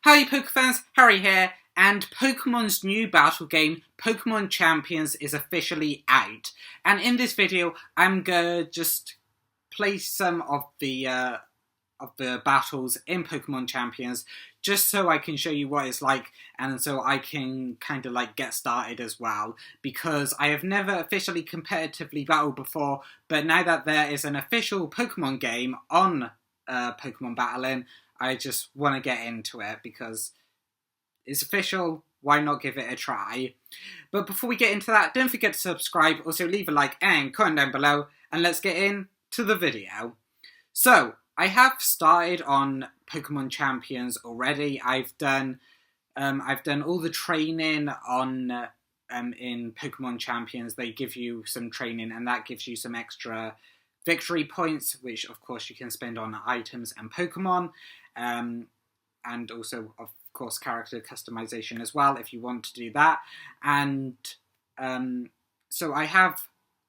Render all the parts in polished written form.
Hi Pokefans, Harry here, and Pokemon's new battle game, Pokemon Champions, is officially out. And in this video, I'm gonna just play some of the battles in Pokemon Champions, just so I can show you what it's like, and so I can kind of like get started as well, because I have never officially competitively battled before, but now that there is an official Pokemon game on Pokemon Battling, I just want to get into it because it's official. Why not give it a try? But before we get into that, don't forget to subscribe, also leave a like and comment down below, and let's get into the video. So, I have started on Pokemon Champions already. I've done all the training on in Pokemon Champions. They give you some training, and that gives you some extra victory points, which of course you can spend on items and Pokemon, and also of course character customization as well if you want to do that. And so I have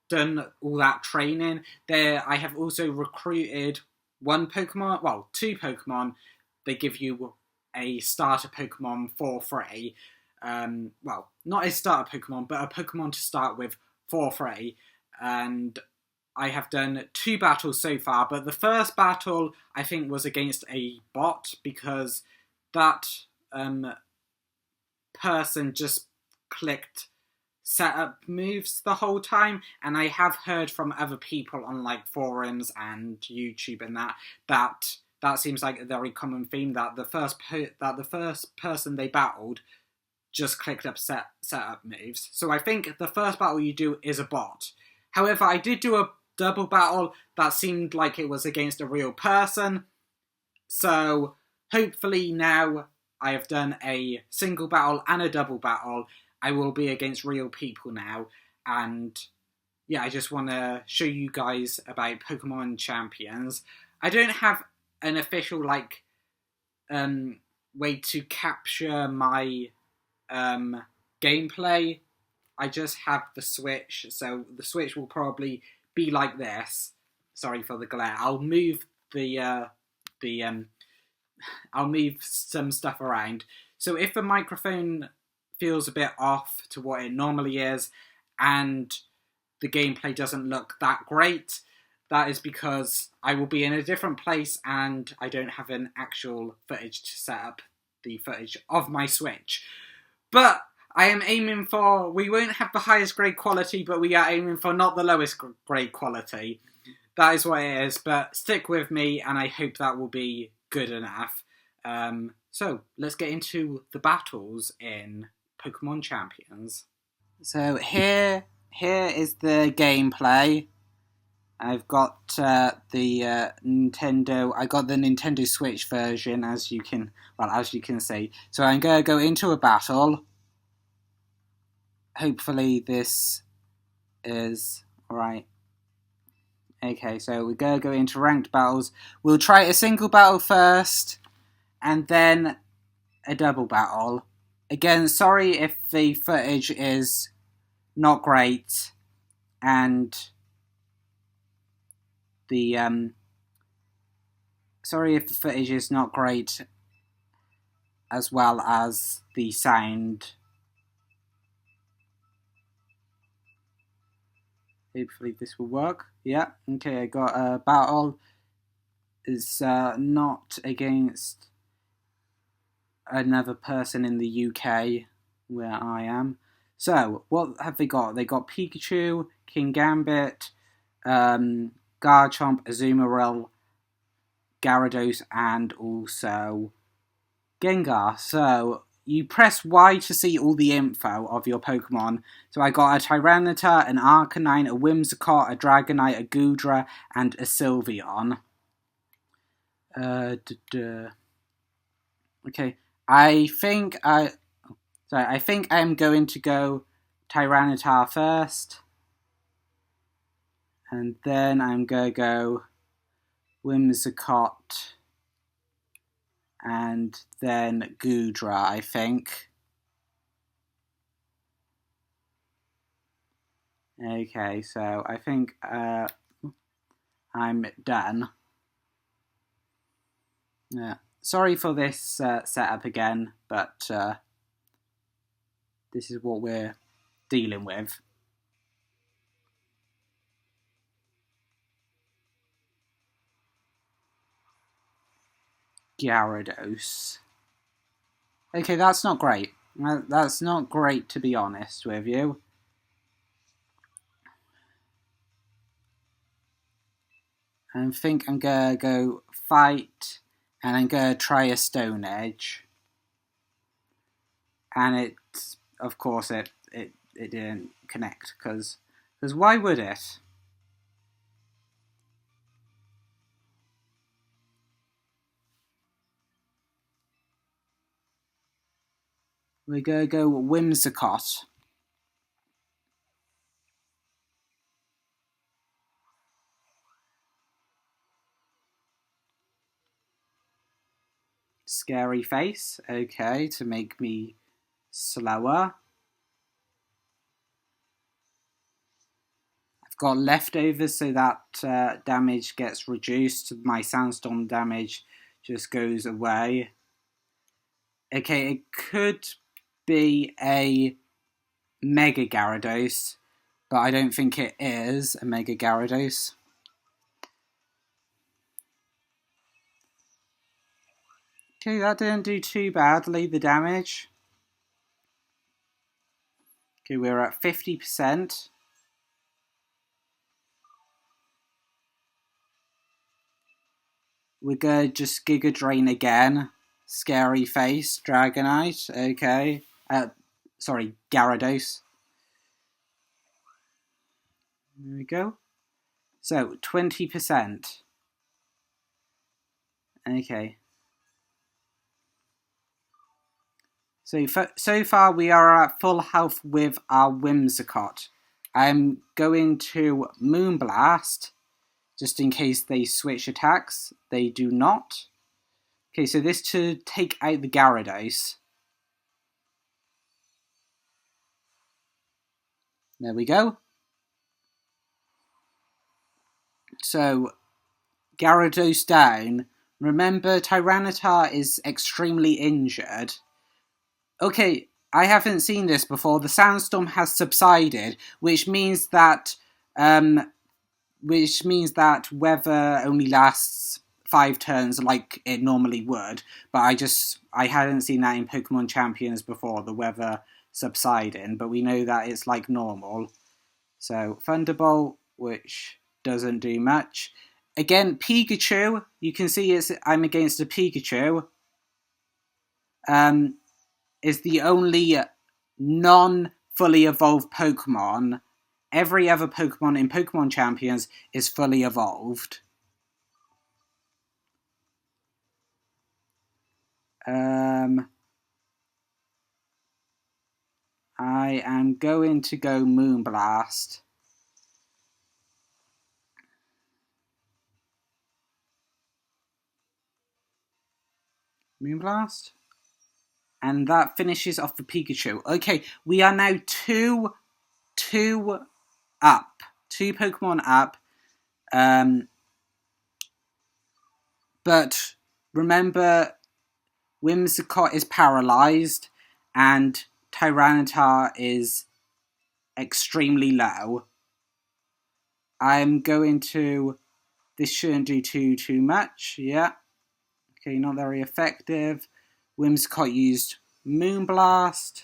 done all that training there. I have also recruited two Pokemon. They give you a starter Pokemon for free. Well, not a starter Pokemon, but a Pokemon to start with for free. And I have done 2 battles so far, but the first battle I think was against a bot, because that person just clicked setup moves the whole time, and I have heard from other people on like forums and YouTube and that seems like a very common theme, that the first person they battled just clicked up setup moves. So I think the first battle you do is a bot. However, I did do a double battle that seemed like it was against a real person. So hopefully now I have done a single battle and a double battle, I will be against real people now. And yeah, I just want to show you guys about Pokemon Champions. I don't have an official way to capture my gameplay. I just have the Switch, so the Switch will probably be like this. Sorry for the glare. I'll move I'll move some stuff around. So if the microphone feels a bit off to what it normally is, and the gameplay doesn't look that great, that is because I will be in a different place and I don't have an actual footage to set up the footage of my Switch. But I am aiming for, we won't have the highest grade quality, but we are aiming for not the lowest grade quality. That is what it is, but stick with me and I hope that will be good enough. So let's get into the battles in Pokemon Champions. So here is the gameplay. I've got the Nintendo. I got the Nintendo Switch version, as you can see. So I'm gonna go into a battle. Hopefully this is alright. Okay, so we're gonna go into ranked battles. We'll try a single battle first, and then a double battle. Again, sorry if the footage is not great, and sorry if the footage is not great, as well as the sound. Hopefully this will work. Yeah, okay, I got a battle. It's not against another person in the UK, where I am. So, what have they got? They got Pikachu, Kingambit, Garchomp, Azumarill, Gyarados, and also Gengar. So, you press Y to see all the info of your Pokemon. So I got a Tyranitar, an Arcanine, a Whimsicott, a Dragonite, a Goodra, and a Sylveon. Okay, I think I'm going to go Tyranitar first, and then I'm going to go Whimsicott, and then Goodra, I think. Okay, so I think I'm done. Yeah, sorry for this setup again, but this is what we're dealing with. Gyarados. Okay, that's not great. That's not great, to be honest with you. I think I'm gonna go fight, and I'm gonna try a Stone Edge. And it, of course, it didn't connect, because why would it? We're gonna go Whimsicott. Scary face, okay, to make me slower. I've got leftovers so that damage gets reduced. My Sandstorm damage just goes away. Okay, it could be a Mega Gyarados, but I don't think it is a Mega Gyarados. Okay, that didn't do too badly, the damage. Okay, we're at 50%. We're gonna just Giga Drain again. Scary face, Dragonite, okay. Sorry, Gyarados. There we go. So, 20%. Okay. So far we are at full health with our Whimsicott. I'm going to Moonblast, just in case they switch attacks. They do not. Okay, so this to take out the Gyarados. There we go. So, Gyarados down. Remember, Tyranitar is extremely injured. Okay, I haven't seen this before. The Sandstorm has subsided, which means that weather only lasts 5 turns like it normally would. But I hadn't seen that in Pokemon Champions before, the weather subsiding. But we know that it's like normal. So Thunderbolt, which doesn't do much. Again, Pikachu. You can see I'm against a Pikachu. Is the only non-fully evolved Pokemon. Every other Pokemon in Pokemon Champions is fully evolved. I am going to go Moonblast. Moonblast? And that finishes off the Pikachu. Okay, we are now two up. 2 Pokemon up. But remember, Whimsicott is paralyzed, and Tyranitar is extremely low. I'm going to... This shouldn't do too much, yeah. Okay, not very effective. Whimsicott used Moonblast,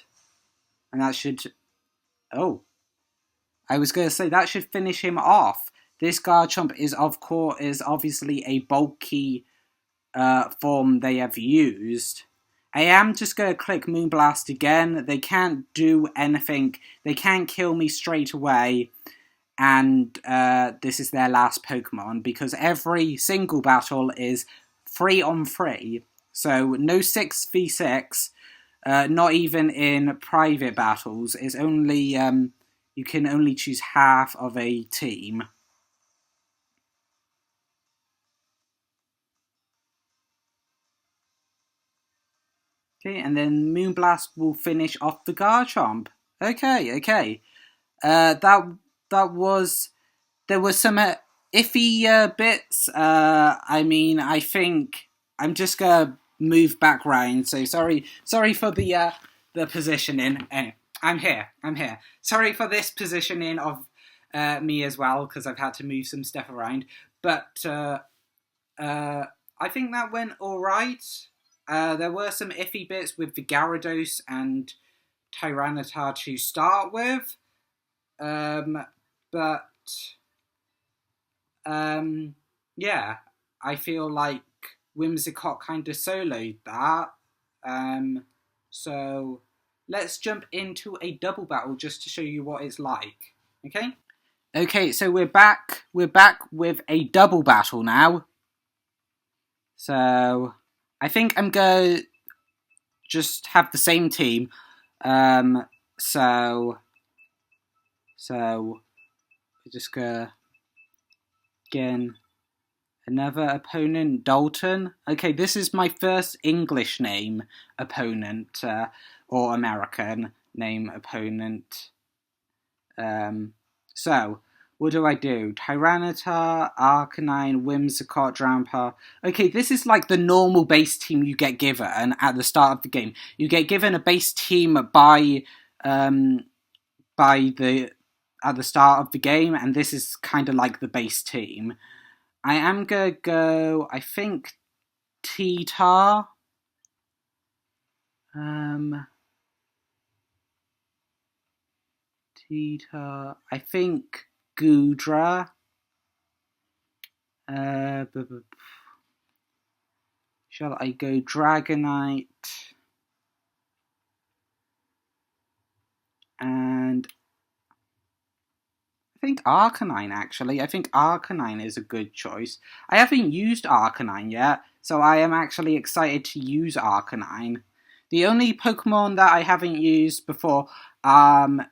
and that should... Oh. I was going to say, that should finish him off. This Garchomp is obviously a bulky form they have used. I am just going to click Moonblast again. They can't do anything. They can't kill me straight away. And this is their last Pokemon, because every single battle is 3-on-3. So no 6v6, not even in private battles. It's only, you can only choose half of a team. Okay, and then Moonblast will finish off the Garchomp. Okay. There was some iffy bits. I mean, I think I'm just gonna move back round. So sorry for the positioning. Anyway, I'm here. Sorry for this positioning of me as well, because I've had to move some stuff around. But I think that went all right. There were some iffy bits with the Gyarados and Tyranitar to start with, but yeah, I feel like Whimsicott kind of soloed that. So let's jump into a double battle just to show you what it's like. Okay? Okay, so we're back with a double battle now. So I think I'm going to just have the same team. So we're just gonna again another opponent, Dalton. Okay, this is my first English name opponent or American name opponent. So what do I do? Tyranitar, Arcanine, Whimsicott, Drampa. Okay, this is like the normal base team you get given at the start of the game. You get given a base team by at the start of the game, and this is kind of like the base team. I am gonna go, I think, T-Tar. T-Tar. I think Goodra. Shall I go Dragonite? And I think Arcanine, actually. I think Arcanine is a good choice. I haven't used Arcanine yet, so I am actually excited to use Arcanine. The only Pokemon that I haven't used before that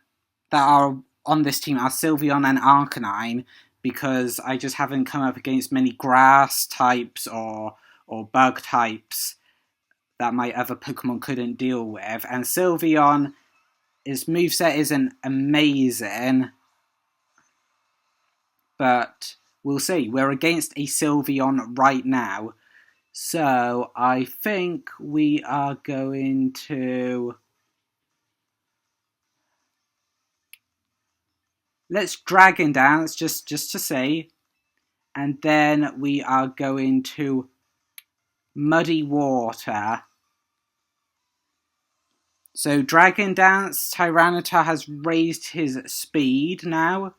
are on this team are Sylveon and Arcanine, because I just haven't come up against many grass types or bug types that my other Pokemon couldn't deal with. And Sylveon, his moveset isn't amazing, but we'll see. We're against a Sylveon right now, so I think we are going to... Let's Dragon Dance, just to see. And then we are going to Muddy Water. So Dragon Dance, Tyranitar has raised his speed now.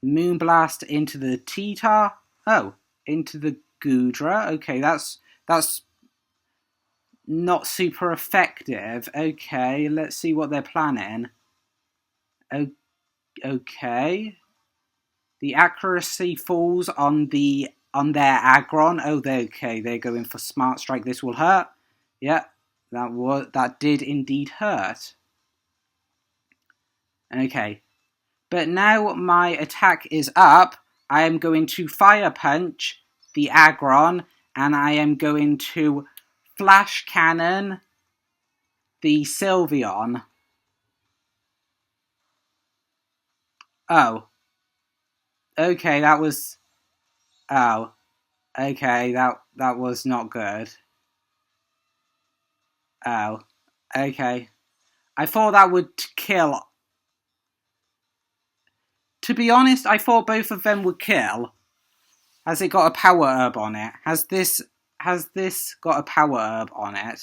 Moonblast into the T-Tar. Oh, into the Goodra. Okay, that's not super effective. Okay, let's see what they're planning. Okay. The accuracy falls on their Aggron. Oh, they're going for Smart Strike. This will hurt. Yeah, that did indeed hurt. Okay. But now my attack is up. I am going to Fire Punch the Aggron, and I am going to Flash Cannon the Sylveon. Oh. Okay, that was... Oh. Okay, that was not good. Oh. Okay. I thought that would kill... To be honest, I thought both of them would kill. Has it got a Power Herb on it? Has this got a Power Herb on it?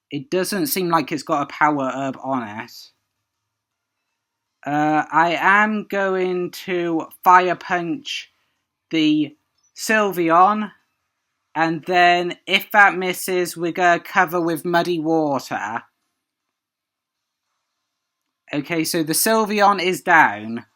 It doesn't seem like it's got a Power Herb on it. I am going to Fire Punch the Sylveon, and then if that misses, we're going to cover with Muddy Water. Okay, so the Sylveon is down.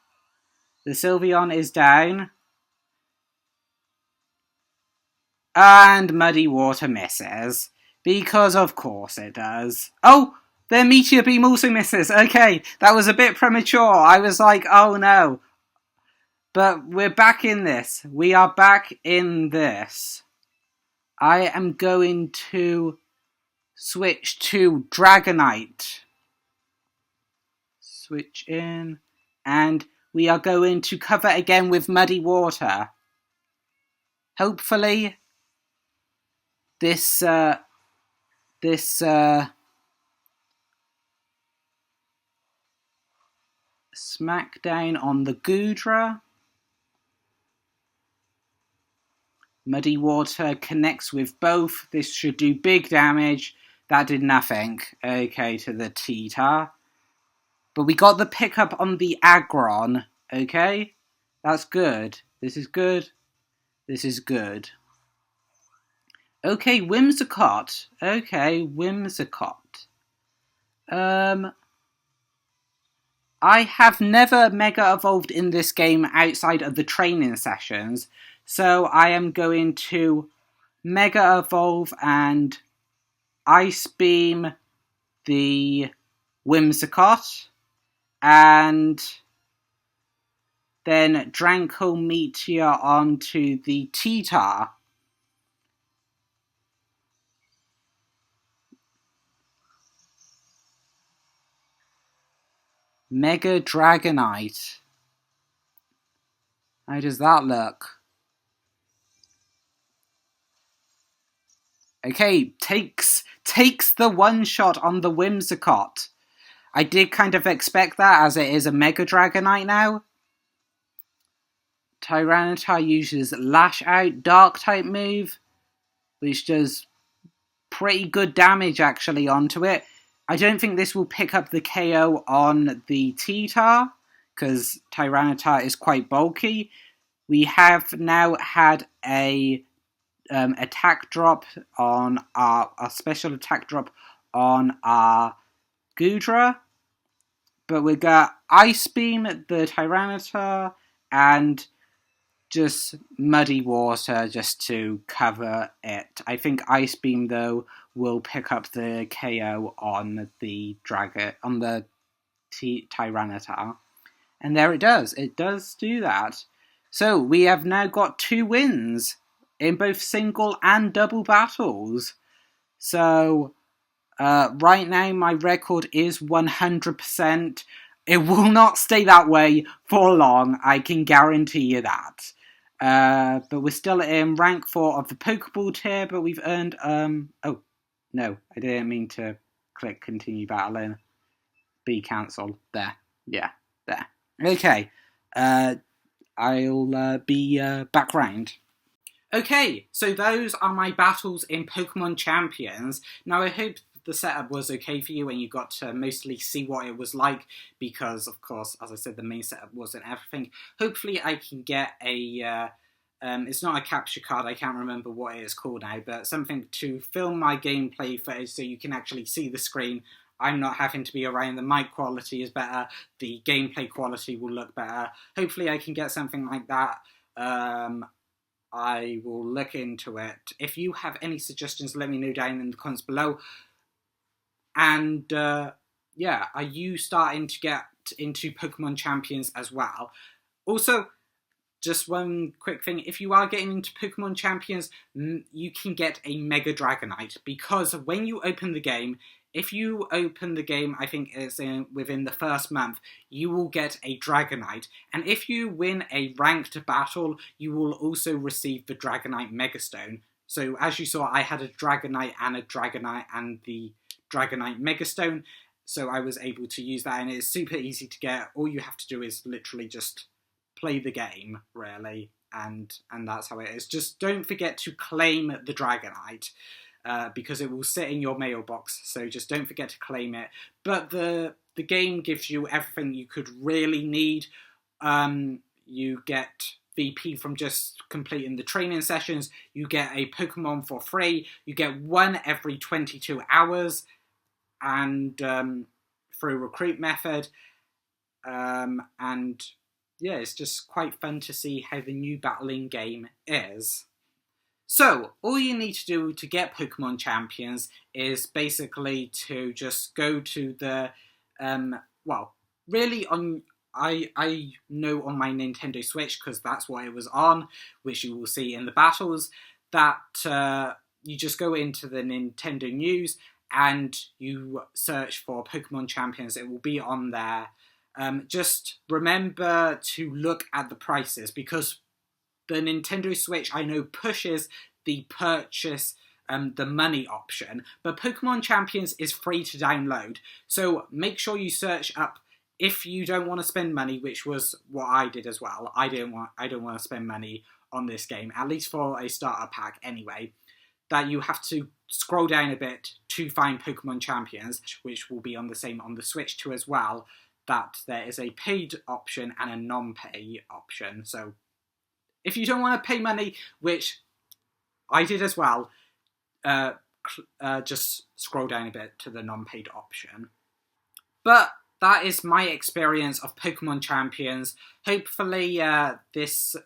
And Muddy Water misses. Because of course it does. Oh! Their Meteor Beam also misses. Okay, that was a bit premature. I was like, oh no. But we're back in this. We are back in this. I am going to switch to Dragonite. Switch in. And we are going to cover again with Muddy Water. Hopefully, this smackdown on the Goodra. Muddy Water connects with both. This should do big damage. That did nothing. Okay, to the T-Tar. But we got the pickup on the Aggron. Okay? That's good. This is good. This is good. Okay, Whimsicott. Okay, Whimsicott. I have never Mega Evolved in this game outside of the training sessions, so I am going to Mega Evolve and Ice Beam the Whimsicott, and then Draco Meteor onto the T-Tar. Mega Dragonite. How does that look? Okay, takes the one shot on the Whimsicott. I did kind of expect that, as it is a Mega Dragonite now. Tyranitar uses Lash Out, Dark type move, which does pretty good damage actually onto it. I don't think this will pick up the KO on the T-Tar, because Tyranitar is quite bulky. We have now had a attack drop on a special attack drop on our Goodra, but we got Ice Beam the Tyranitar and just Muddy Water just to cover it. I think Ice Beam though will pick up the KO on the Tyranitar, and there it does. It does do that. So we have now got 2 wins in both single and double battles. So right now my record is 100%. It will not stay that way for long, I can guarantee you that. But we're still in rank 4 of the Pokeball tier, but we've earned, oh, no, I didn't mean to click continue battling. Be cancelled. There. Yeah, there. Okay, I'll be back round. Okay, so those are my battles in Pokemon Champions. Now I hope the setup was okay for you and you got to mostly see what it was like, because of course, as I said, the main setup wasn't everything. Hopefully I can get a, it's not a capture card, I can't remember what it is called now, but something to film my gameplay footage so you can actually see the screen. I'm not having to be around, the mic quality is better, the gameplay quality will look better. Hopefully I can get something like that. I will look into it. If you have any suggestions, let me know down in the comments below. And yeah, are you starting to get into Pokemon Champions as well? Also, just one quick thing, if you are getting into Pokemon Champions, you can get a Mega Dragonite, because when you open the game, if you open the game, I think it's within the first month, you will get a Dragonite. And if you win a ranked battle, you will also receive the Dragonite Megastone. So as you saw, I had a Dragonite and the Dragonite Megastone. So I was able to use that, and it's super easy to get. All you have to do is literally just play the game, really. And that's how it is. Just don't forget to claim the Dragonite. Because it will sit in your mailbox, so just don't forget to claim it. But the game gives you everything you could really need. You get VP from just completing the training sessions, you get a Pokemon for free, you get one every 22 hours, and through recruit method, and yeah, it's just quite fun to see how the new battling game is. So, all you need to do to get Pokemon Champions is basically to just go to the, well, really I know on my Nintendo Switch, because that's what it was on, which you will see in the battles, that you just go into the Nintendo News and you search for Pokemon Champions. It will be on there. just remember to look at the prices, because the Nintendo Switch, I know, pushes the purchase, the money option, but Pokemon Champions is free to download. So make sure you search up, if you don't want to spend money, which was what I did as well. I don't want to spend money on this game, at least for a starter pack anyway, that you have to scroll down a bit to find Pokemon Champions, which will be on the same on the Switch too as well, that there is a paid option and a non-pay option. So if you don't want to pay money, which I did as well, just scroll down a bit to the non-paid option. But that is my experience of Pokemon Champions. Hopefully this,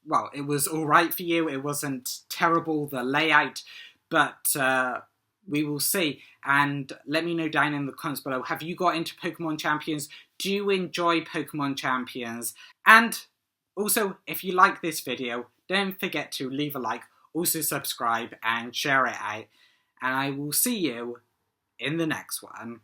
well, it was alright for you. It wasn't terrible, the layout, but we will see. And let me know down in the comments below, have you got into Pokemon Champions? Do you enjoy Pokemon Champions? And also, if you like this video, don't forget to leave a like, also subscribe and share it out. And I will see you in the next one.